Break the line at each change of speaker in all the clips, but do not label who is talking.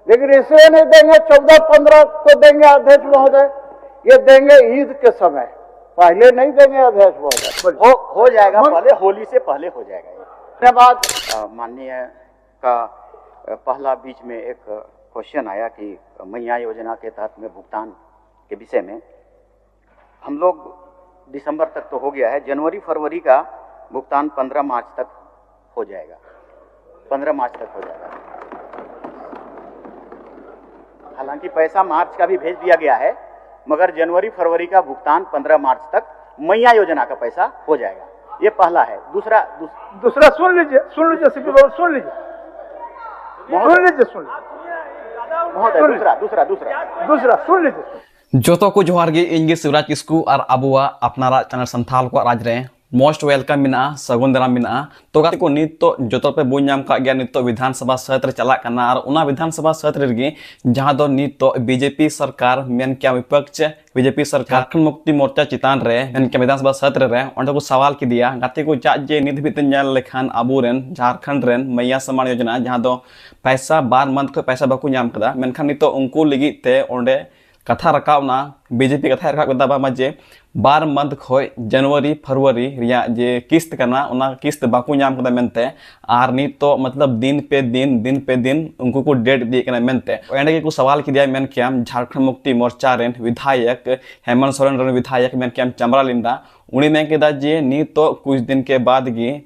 लेकिन इसलिए नहीं देंगे 14-15 को देंगे अध्यक्ष महोदय, ये देंगे ईद के समय, पहले नहीं देंगे अध्यक्ष महोदय।
हो जाएगा, पहले होली से पहले हो जाएगा।
धन्यवाद।
माननीय का पहला बीच में एक क्वेश्चन आया कि मैया योजना के तहत में भुगतान के विषय में हम लोग दिसंबर तक तो हो गया है, जनवरी फरवरी का भुगतान 15 मार्च तक हो जाएगा, 15 मार्च तक हो जाएगा। हालांकि पैसा मार्च का भी भेज दिया गया है, मगर जनवरी फरवरी का भुगतान 15 मार्च तक मैया योजना का पैसा हो जाएगा। ये पहला है। दूसरा
सुन लीजिए सीपी बाबू, सुन लीजिए
महोदय, दूसरा
सुन लीजिए।
जोतो को जोहार गे, इंगे शिवराज किस्कू और अबुआ अपनारा चैनल संथाल को राज रे मोस्ट वेलकम मिना सगुन दाराम मिना। तो गाते को नित तो जोतो पे बुझ नाम का गया नित तो विधानसभा सत्र चला करना और उना विधानसभा सत्र रे जहां दो नित तो बीजेपी सरकार मेन क्या विपक्ष बीजेपी सरकार झारखंड मुक्ति मोर्चा चितान रे मेन क्या विधानसभा सत्र रे अंडे को सवाल की दिया गाते को चा जे निध बितन जान लेखान अबुरेन झारखंड रेन मैया सम्मान योजना जहां दो पैसा 12 मंथ को पैसा बाकू नाम कदा मेनखान नित तो उनको लगी ते ओंडे कथा रकावना बीजेपी कथा रकाव कदा मजे 12 मंथ खोय जनवरी फरवरी रिया जे किस्त करना उना किस्त बाकू नाम कदा मेनते आर नित तो मतलब दिन पे दिन उनको को डेट दिए कना मेनते एंडे को सवाल की दिया मेन क्याम झारखंड मुक्ति मोर्चा रेन विधायक हेमंत सोरेन रेन विधायक मेन क्याम चमरा लिंदा उनी मेन केदा जे नित तो कुछ दिन के बाद गी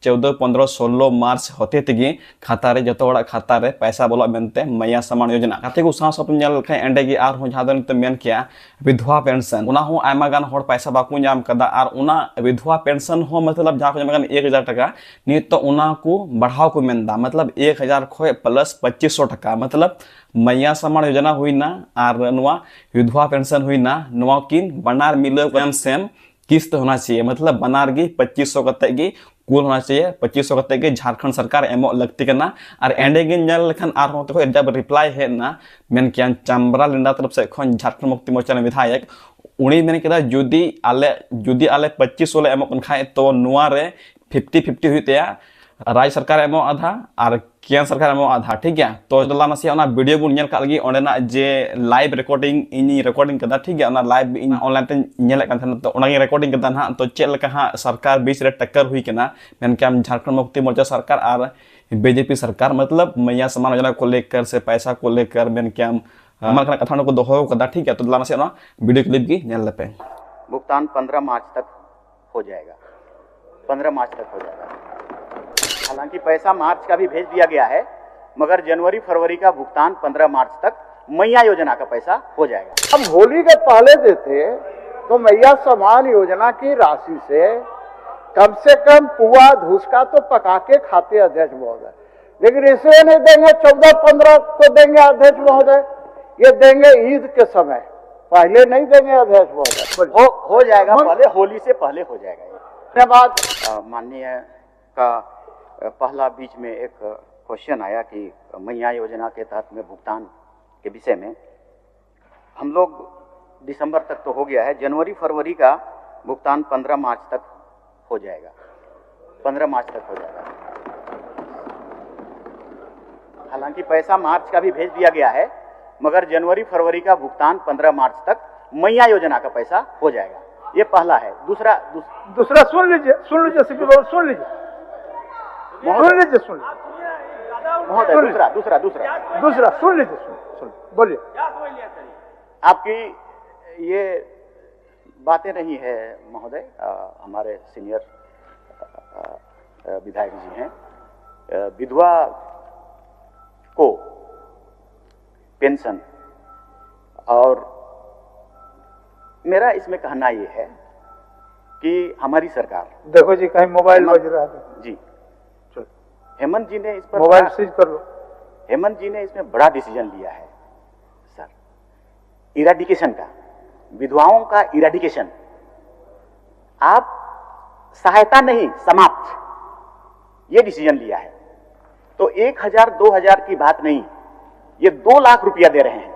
14-15-16 मार्च होते तगी खाता रे जतो बड़ा खाता रे पैसा बोला मेनते मैया सम्मान योजना काते को सांस अपन जल खे एंडे गी आर हो जहादन तो मेन किया विधवा पेंशन उना हो आयमा गान होड़ पैसा बाकू नाम कदा आर उना विधवा पेंशन हो मतलब जहां को जमगान 1000 टका नित तो उना को बढ़ाव को मेनदा मतलब 1000 खोय प्लस 2500 टका मतलब मैया सम्मान योजना हुई ना आर नुआ विधवा पेंशन हुई ना नुआ किन बनार मिले सेम किस्त होना चाहिए मतलब बनार गी 2500 कते गी कुल होना चाहिए 2500 कते के झारखंड सरकार एमो लगती करना और एंडे गिन जल लखन आर हो तो जब रिप्लाई है ना मेन क्या चंबरा लिंडा तरफ से खन झारखंड मुक्ति मोर्चा विधायक उनी मेन केदा जुदी आले 2500 ले एमो कन खाए तो नुआ रे 50-50 हुईते राज्य सरकार एमो आधा और केंद्र सरकार एमो आधा ठीक है। तो दला नसिया ना वीडियो बुन नेल का लगी ओंडेना जे लाइव रिकॉर्डिंग इनी रिकॉर्डिंग कदा ठीक है ना लाइव इन ऑनलाइन ते नेल कान थन तो ओनागी रिकॉर्डिंग कदा ना तो चेल का हा सरकार बीच रे टक्कर हुई केना मेन के झारखंड मुक्ति मोर्चा सरकार और बीजेपी सरकार मतलब मैया सम्मान योजना को लेकर से पैसा को लेकर मेन के अमल का कथन को दोहो कदा ठीक है। तो दला नसिया ना वीडियो क्लिप की नेल लपे
भुगतान 15 मार्च तक हो जाएगा, 15 मार्च तक हो जाएगा। हालांकि पैसा मार्च का भी भेज दिया गया है, मगर जनवरी फरवरी का भुगतान 15 मार्च तक मैया योजना का पैसा हो जाएगा।
हम होली के पहले देते तो मैया सम्मान योजना की राशि से कम पुआ धुसका तो पका के खाते अध्यक्ष महोदय, लेकिन इसलिए नहीं देंगे 14-15 को देंगे अध्यक्ष महोदय, ये देंगे ईद के समय, पहले नहीं देंगे अध्यक्ष महोदय।
हो जाएगा, पहले होली से पहले हो जाएगा।
धन्यवाद।
माननीय का पहला बीच में एक क्वेश्चन आया कि मैया योजना के तहत में भुगतान के विषय में हम लोग दिसंबर तक तो हो गया है, जनवरी फरवरी का भुगतान 15 मार्च तक हो जाएगा, 15 मार्च तक हो जाएगा। हालांकि पैसा मार्च का भी भेज दिया गया है, मगर जनवरी फरवरी का भुगतान 15 मार्च तक मैया योजना का पैसा हो जाएगा। ये पहला है। दूसरा
सुन लीजिए सीपी बाबू, सुन लीजिए
महोदय, दूसरा
सुन लीजिए, बोलिए।
आपकी ये बातें नहीं है महोदय, हमारे सीनियर विधायक जी हैं, विधवा को पेंशन, और मेरा इसमें कहना ये है कि हमारी सरकार,
देखो जी कहीं मोबाइल बज रहा है
जी, हेमंत जी ने इस पर
मोबाइल सीज कर लो।
हेमंत जी ने इसमें बड़ा डिसीजन लिया है सर, इराडिकेशन का, विधवाओं का इराडिकेशन। आप सहायता नहीं, समाप्त, ये डिसीजन लिया है। तो 1000-2000 की बात नहीं, ये 2 लाख रुपया दे रहे हैं,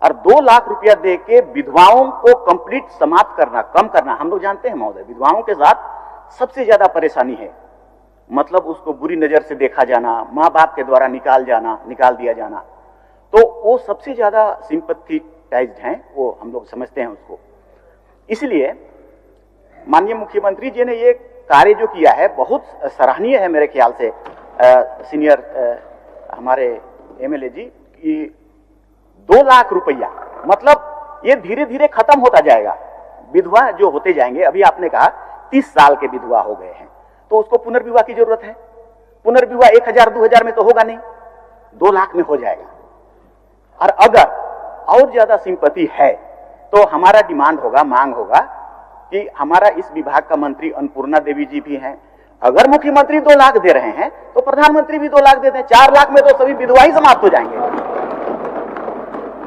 और 2 लाख रुपया दे के विधवाओं को कंप्लीट समाप्त करना, कम करना। हम लोग जानते हैं महोदय, विधवाओं के साथ सबसे ज्यादा परेशानी है, मतलब उसको बुरी नजर से देखा जाना, माँ बाप के द्वारा निकाल दिया जाना, तो वो सबसे ज्यादा सिंपैथेटाइज्ड हैं, वो हम लोग समझते हैं उसको। इसलिए माननीय मुख्यमंत्री जी ने ये कार्य जो किया है बहुत सराहनीय है मेरे ख्याल से। सीनियर हमारे एमएलए जी की 2 लाख रुपया, मतलब ये धीरे धीरे खत्म होता जाएगा। विधवा जो होते जाएंगे, अभी आपने कहा 30 साल के विधवा हो गए हैं, तो उसको पुनर्विवाह की जरूरत है। पुनर्विवाह 1000-2000 में तो होगा नहीं, 2 लाख में हो जाएगा। और अगर और ज्यादा सिंपैथी है तो हमारा डिमांड होगा, मांग होगा कि हमारा इस विभाग का मंत्री अन्नपूर्णा देवी जी भी हैं। अगर मुख्यमंत्री 2 लाख दे रहे हैं तो प्रधानमंत्री भी 2 लाख देते हैं। 4 लाख में तो सभी विधवा ही समाप्त हो जाएंगे।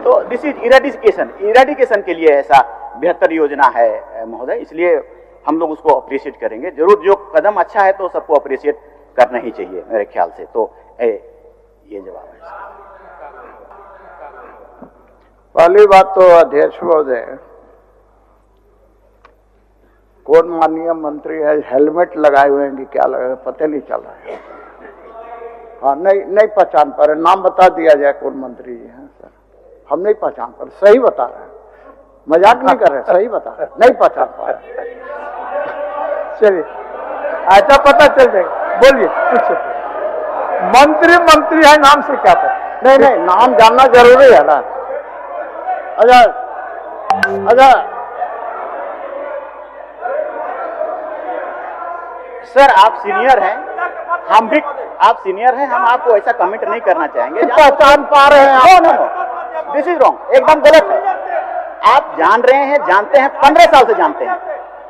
तो दिस इज इरेडिकेशन के लिए ऐसा बेहतर योजना है महोदय, इसलिए हम लोग उसको अप्रिशिएट करेंगे जरूर। जो कदम अच्छा है तो सबको अप्रिशिएट करना ही चाहिए मेरे ख्याल से। तो ये जवाब है।
पहली बात तो अध्यक्ष महोदय, कौन माननीय मंत्री है, हेलमेट लगाए हुए हैं कि क्या लगाए, पता नहीं चल रहा है। हाँ, नहीं पहचान पा रहे, नाम बता दिया जाए कौन मंत्री जी हैं सर। हम नहीं पहचान पा रहे, सही बता रहे हैं, मजाक नहीं कर रहे, सही बता रहे, नहीं पहचान पा रहे।
चलिए ऐसा पता चल जाएगा, बोलिए कुछ। मंत्री है, नाम से क्या पता?
नहीं, नाम जानना जरूरी है ना। अच्छा,
सर आप सीनियर हैं, हम भी आप सीनियर हैं, हम आपको ऐसा कमेंट नहीं करना चाहेंगे।
पहचान पा रहे हैं?
नो, दिस इज रॉन्ग, एकदम गलत है। आप जान रहे हैं, जानते हैं, 15 साल से जानते हैं।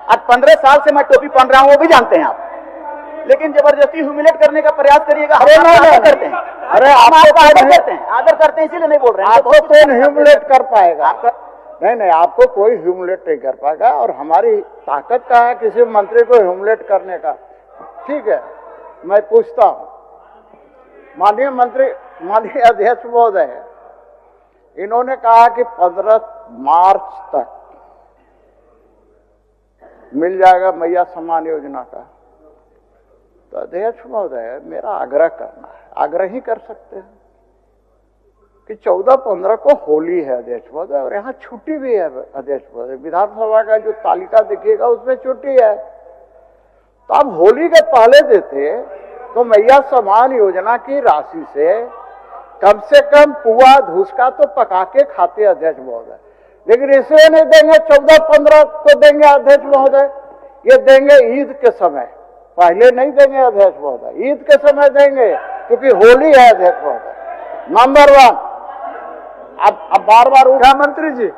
आज 15 साल से मैं टोपी पहन रहा हूं, वो भी जानते हैं आप, लेकिन जबरदस्ती ह्यूमिलेट करने का प्रयास करिएगा।
अरे नहीं
करते हैं,
अरे
हम
आपको
आदर करते हैं, इसीलिए नहीं बोल रहे हैं।
आपको कौन ह्यूमिलेट कर पाएगा?
आपका
नहीं, आपको कोई ह्यूमिलेट नहीं कर पाएगा। और हमारी ताकत का है किसी मंत्री को ह्यूमिलेट करने का। ठीक है, मैं पूछता हूं, माननीय अध्यक्ष महोदय, इन्होंने कहा कि 15 मार्च तक मिल जाएगा मैया सम्मान योजना का। तो अध्यक्ष महोदय, मेरा आग्रह करना है, आग्रह ही कर सकते हैं कि 14-15 को होली है अध्यक्ष महोदय, और यहाँ छुट्टी भी है अध्यक्ष महोदय। विधानसभा का जो तालिका दिखेगा उसमें छुट्टी है। तो आप होली के पहले देते तो मैया सम्मान योजना की राशि से कम पुआ धुसका तो पका के खाते अध्यक्ष महोदय। लेकिन इसलिए नहीं देंगे 14-15 को देंगे अध्यक्ष महोदय, ये देंगे ईद के समय, पहले नहीं देंगे अध्यक्ष महोदय, ईद के समय देंगे, क्योंकि होली है अध्यक्ष महोदय। नंबर 1। अब बार
क्या मंत्री जी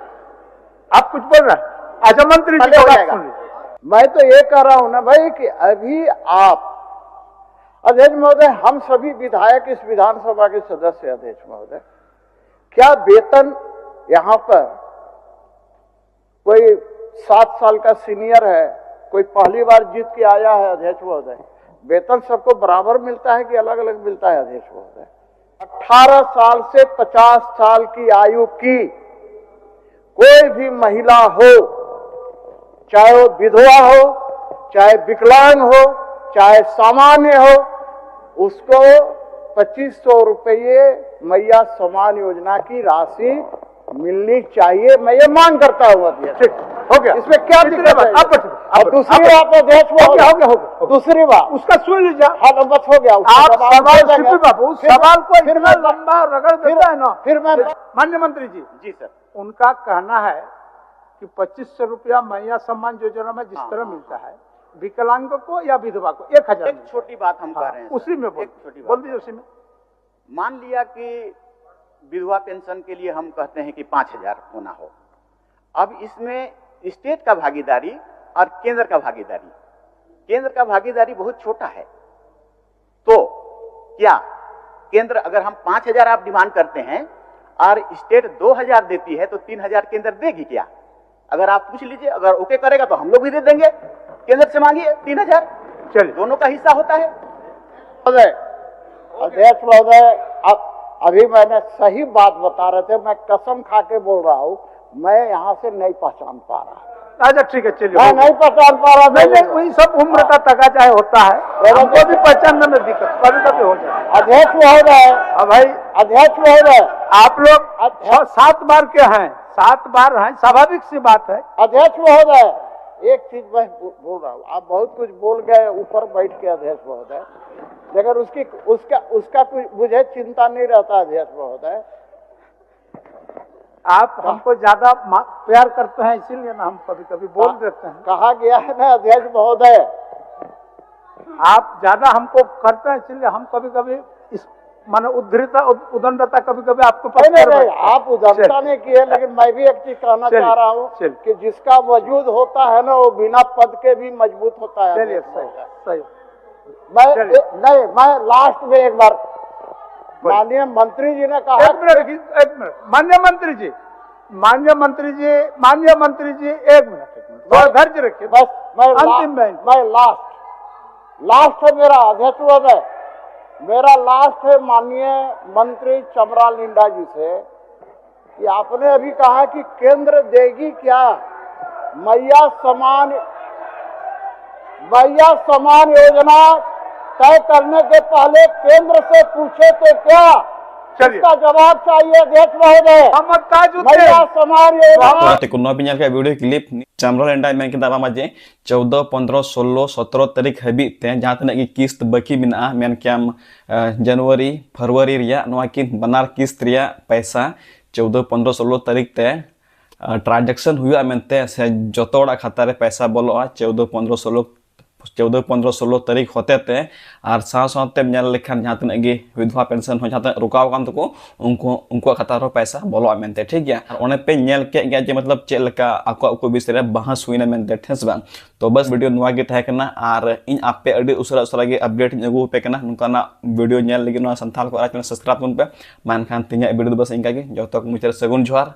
आप कुछ बोल रहे हैं? अच्छा मंत्री जी
हो
बात
जाएगा।
सुन लीजिए।
मैं तो ये कह रहा हूं ना भाई कि अभी आप अध्यक्ष महोदय, हम सभी विधायक इस विधानसभा के सदस्य अध्यक्ष महोदय, क्या वेतन यहां पर कोई 7 साल का सीनियर है, कोई पहली बार जीत के आया है अध्यक्ष महोदय, वेतन सबको बराबर मिलता है कि अलग अलग मिलता है अध्यक्ष महोदय? 18 साल से 50 साल की आयु की कोई भी महिला हो, चाहे वो विधवा हो, चाहे विकलांग हो, चाहे सामान्य हो, उसको 2500 रुपये मैया सम्मान योजना की राशि मिलनी चाहिए। मैं ये मांग करता हूँ अध्यक्ष।
हो गया,
इसमें क्या दिक्कत है?
अब
दूसरी बात अध्यक्ष महोदय,
हो गया।
दूसरी बात
उसका सुन लीजिए।
हाँ, बस हो गया।
आप सवाल सिद्धू बाबू सवाल को
फिर
इतना लंबा रगड़ देता है ना।
फिर मैं
माननीय मंत्री जी,
जी सर,
उनका कहना है कि 2500 रुपया मैया सम्मान योजना में जिस तरह मिलता है विकलांग को या विधवा को 1000
एक छोटी बात हम कह रहे हैं
उसी में
एक छोटी
बोल
बात।
दीजिए उसी में।
मान लिया कि विधवा पेंशन के लिए हम कहते हैं कि 5000 होना हो। अब इसमें स्टेट का भागीदारी और केंद्र का भागीदारी बहुत छोटा है। तो क्या केंद्र, अगर हम 5000 आप डिमांड करते हैं और स्टेट 2000 देती है तो 3000 केंद्र देगी क्या? अगर आप पूछ लीजिए, अगर ओके करेगा तो हम लोग भी दे देंगे, केंद्र से मांगिए 3000,
चलिए
दोनों का हिस्सा होता है।
अध्यक्ष महोदय, अभी मैंने सही बात बता रहे थे, मैं कसम खा के बोल रहा हूं, मैं यहां से नहीं पहचान पा रहा।
अच्छा ठीक है चलिए।
मैं नहीं पहचान पा रहा।
नहीं वही सब उम्र का तकाजा है, होता है, हमको भी पहचानने में दिक्कत कभी कभी हो जाए।
अध्यक्ष महोदय,
अब भाई
अध्यक्ष महोदय,
आप लोग 7 बार के हैं, 7 बार हैं, स्वाभाविक सी बात है।
अध्यक्ष महोदय, एक चीज मैं बोल रहा हूँ, आप बहुत कुछ बोल गए ऊपर बैठ के अध्यक्ष महोदय, लेकिन उसका कुछ मुझे चिंता नहीं रहता अध्यक्ष महोदय।
आप हमको ज्यादा प्यार करते हैं इसीलिए ना हम कभी कभी बोल देते हैं।
कहा गया है ना अध्यक्ष महोदय,
आप ज्यादा हमको करते हैं इसलिए हम कभी कभी इस माने उदंडता कभी कभी आपको
नहीं, आप उदंडता नहीं किए, लेकिन मैं भी एक चीज कहना चाह रहा हूँ कि जिसका वजूद होता है ना वो बिना पद के भी मजबूत होता है।
चलिए सही।
मैं लास्ट में एक बार, माननीय मंत्री जी ने कहा,
एक मिनट माननीय मंत्री जी, एक मिनट धैर्य रखिए।
बस मैं
अंतिम
मैं लास्ट है मेरा अध्यक्ष महोदय, मेरा लास्ट है माननीय मंत्री चमरा लिंडा जी से कि आपने अभी कहा कि केंद्र देगी क्या मैया समान योजना तय करने के पहले केंद्र से पूछे तो क्या? इसका जवाब चाहिए अध्यक्ष महोदय। मैया समान योजना
कुन्ना पिंजल का वीडियो क्लिप चमरा लिंडा मेन किदा माजे 14, 15, 16, 17 तारीख हाबी ते जहां तने की किस्त बाकी मेना मेन क्याम जनवरी फरवरी रिया नोआ किन बनार किस्त रिया पैसा 14, 15, 16 तारीख ते ट्रांजैक्शन हुआ मेनते से जतोड़ा खाता रे पैसा बोलोआ 14, 15, 16 तारीख होते ते और साथ लेखान जहाँ तक विधवा पेंशन हो जहाँ रुकाव तक उनको खाता रो पैसा बोलो मेनते ठीक गया। और पे नेल के गया जे मतलब चेलका आको विषय बहस हुई मेनते ठेस बांग। तो बस वीडियो नुआ गे तहकना और इन आपे अड़ी उसरा गे अपडेट अगू पे कना नुकाना वीडियो नेल लगी नुआ संथाल को चैनल सब्सक्राइब पे मान खान तिना वीडियो बस इनका गे जो तक मुझे सगुन जोहार।